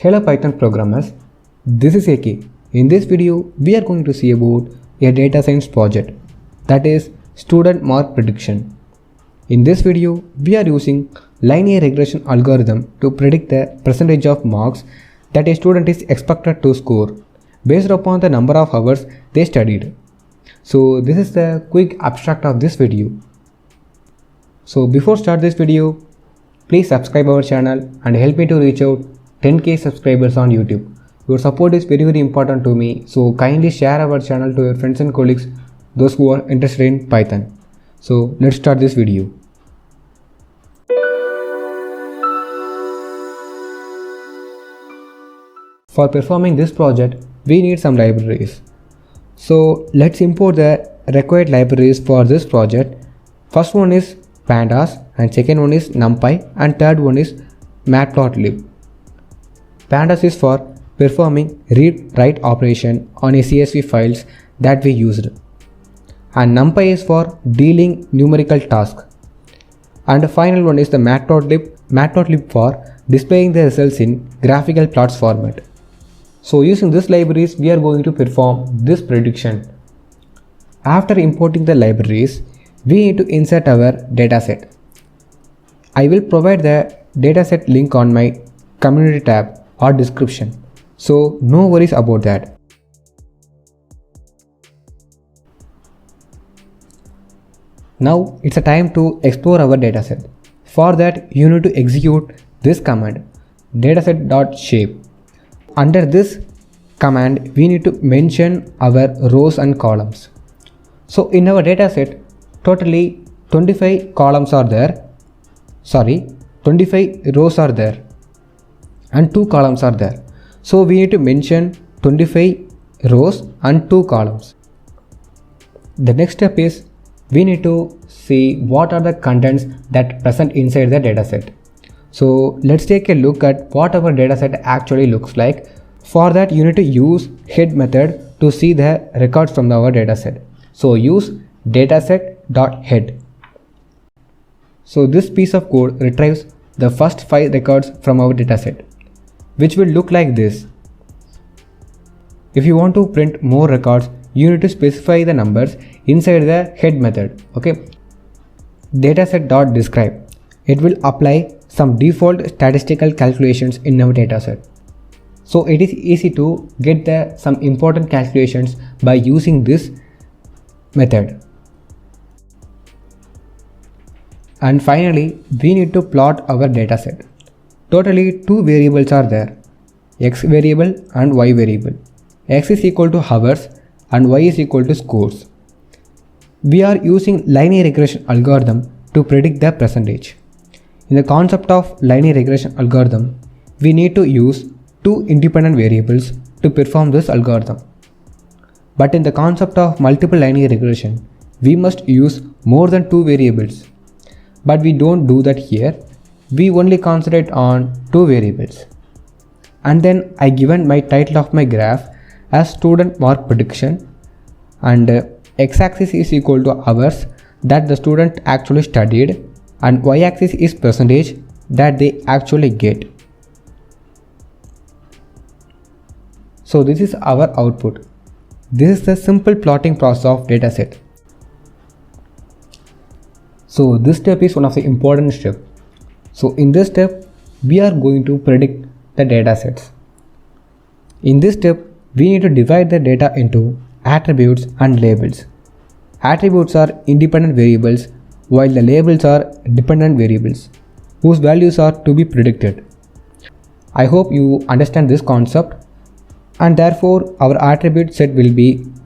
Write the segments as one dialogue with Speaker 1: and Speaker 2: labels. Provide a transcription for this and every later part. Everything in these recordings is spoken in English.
Speaker 1: Hello Python programmers, this is AK. In this video, we are going to see about a data science project, that is student mark prediction. In this video, we are using linear regression algorithm to predict the percentage of marks that a student is expected to score based upon the number of hours they studied. So this is the quick abstract of this video. So before start this video, please subscribe our channel and help me to reach out 10k subscribers on YouTube. Your support is very important to me, so kindly share our channel to your friends and colleagues, those who are interested in Python. So let's start this video. For performing this project, we need some libraries. So let's import the required libraries for this project. First one is pandas, and second one is numpy, and third one is matplotlib. Pandas is for performing read-write operation on a CSV files that we used, and numpy is for dealing numerical task, and the final one is the matplotlib for displaying the results in graphical plots format. So using these libraries, we are going to perform this prediction. After importing the libraries, we need to insert our dataset. I will provide the dataset link on my community tab or description, so no worries about that. Now it's a time to explore our dataset. For that, you need to execute this command, dataset.shape. Under this command, we need to mention our rows and columns. So in our dataset, totally 25 columns are there. 25 rows are there and 2 columns are there. So we need to mention 25 rows and 2 columns. The next step is we need to see what are the contents that present inside the dataset. So let's take a look at what our dataset actually looks like. For that, you need to use head method to see the records from our dataset. So use dataset.head. So this piece of code retrieves the first 5 records from our dataset, which will look like this. If you want to print more records, you need to specify the numbers inside the head method. Okay. Dataset.describe. It will apply some default statistical calculations in our dataset. So it is easy to get some important calculations by using this method. And finally, we need to plot our dataset. Totally 2 variables are there, x variable and y variable. X is equal to hours and y is equal to scores. We are using linear regression algorithm to predict the percentage. In the concept of linear regression algorithm, we need to use 2 independent variables to perform this algorithm. But in the concept of multiple linear regression, we must use more than 2 variables. But we don't do that here. We only concentrate on 2 variables. And then I given my title of my graph as student mark prediction, and x-axis is equal to hours that the student actually studied, and y-axis is percentage that they actually get. So this is our output. This is the simple plotting process of dataset. So this step is one of the important steps. So in this step, we are going to predict the datasets. In this step, we need to divide the data into attributes and labels. Attributes are independent variables, while the labels are dependent variables, whose values are to be predicted. I hope you understand this concept, and therefore our attribute set will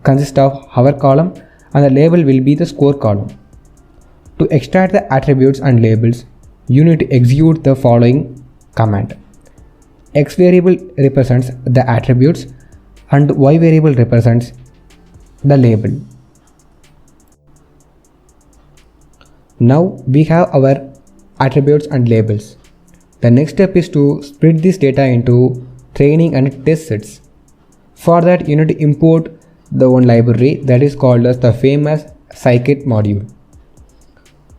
Speaker 1: consist of hour column and the label will be the score column. To extract the attributes and labels, you need to execute the following command. X variable represents the attributes and y variable represents the label. Now we have our attributes and labels. The next step is to split this data into training and test sets. For that, you need to import the one library that is called as the famous scikit module,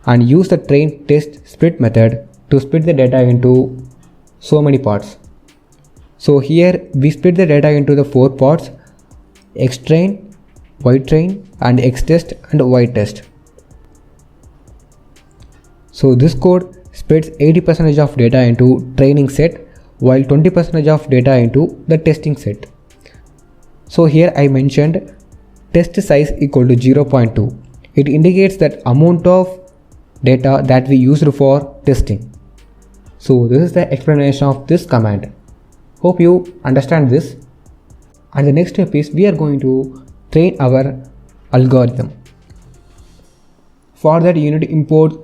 Speaker 1: and use the train test split method to split the data into so many parts. So here we split the data into the 4 parts: X train, Y train, and X test and Y test. So this code splits 80% of data into training set while 20% of data into the testing set. So here I mentioned test size equal to 0.2. It indicates that amount of data that we used for testing. So this is the explanation of this command. Hope you understand this. And the next step is we are going to train our algorithm. For that you need to import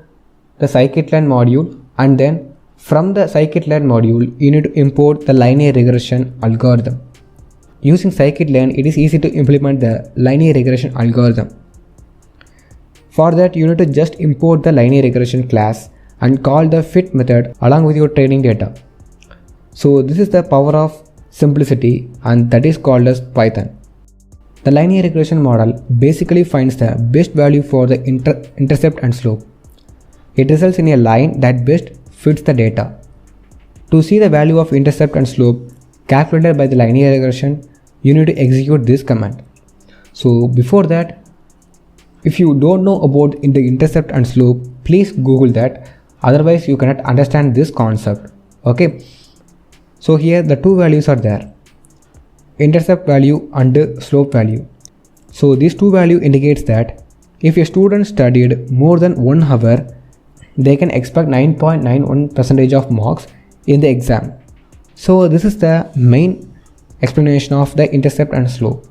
Speaker 1: the scikit-learn module, and then from the scikit-learn module you need to import the linear regression algorithm. Using scikit-learn, it is easy to implement the linear regression algorithm. For that you need to just import the linear regression class and call the fit method along with your training data. So this is the power of simplicity, and that is called as Python. The linear regression model basically finds the best value for the intercept and slope. It results in a line that best fits the data. To see the value of intercept and slope calculated by the linear regression, you need to execute this command. So before that, if you don't know about the intercept and slope, please Google that, otherwise you cannot understand this concept. Okay, so here the two values are there, intercept value and slope value. So these two value indicates that if a student studied more than 1 hour, they can expect 9.91% of marks in the exam. So this is the main explanation of the intercept and slope.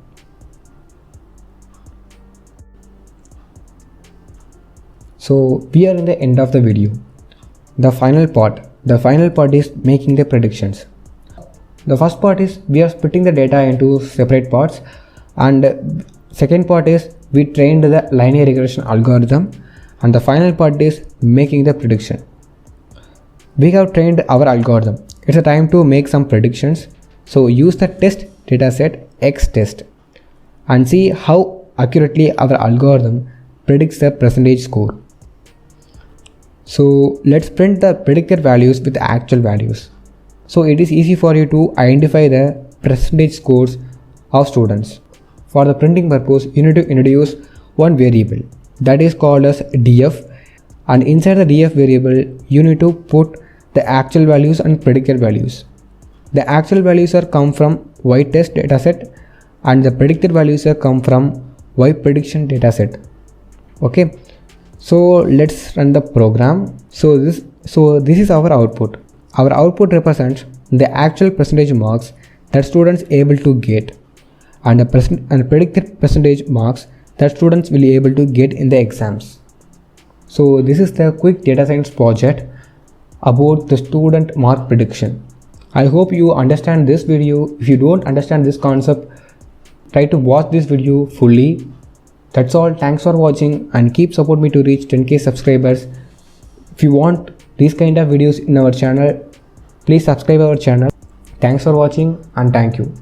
Speaker 1: So we are in the end of the video. The final part is making the predictions. The first part is we are splitting the data into separate parts, and second part is we trained the linear regression algorithm, and the final part is making the prediction. We have trained our algorithm. It's a time to make some predictions. So use the test dataset X test and see how accurately our algorithm predicts the percentage score. So let's print the predicted values with the actual values. So it is easy for you to identify the percentage scores of students. For the printing purpose, you need to introduce one variable that is called as df, and inside the df variable you need to put the actual values and predicted values. The actual values are come from Y test dataset and the predicted values are come from Y prediction dataset. Okay, so let's run the program. So this is our output. Our output represents the actual percentage marks that students able to get, and the predicted percentage marks that students will be able to get in the exams. So this is the quick data science project about the student mark prediction. I hope you understand this video. If you don't understand this concept, try to watch this video fully. That's all. Thanks for watching and keep support me to reach 10k subscribers. If you want these kind of videos in our channel, please subscribe our channel. Thanks for watching and thank you.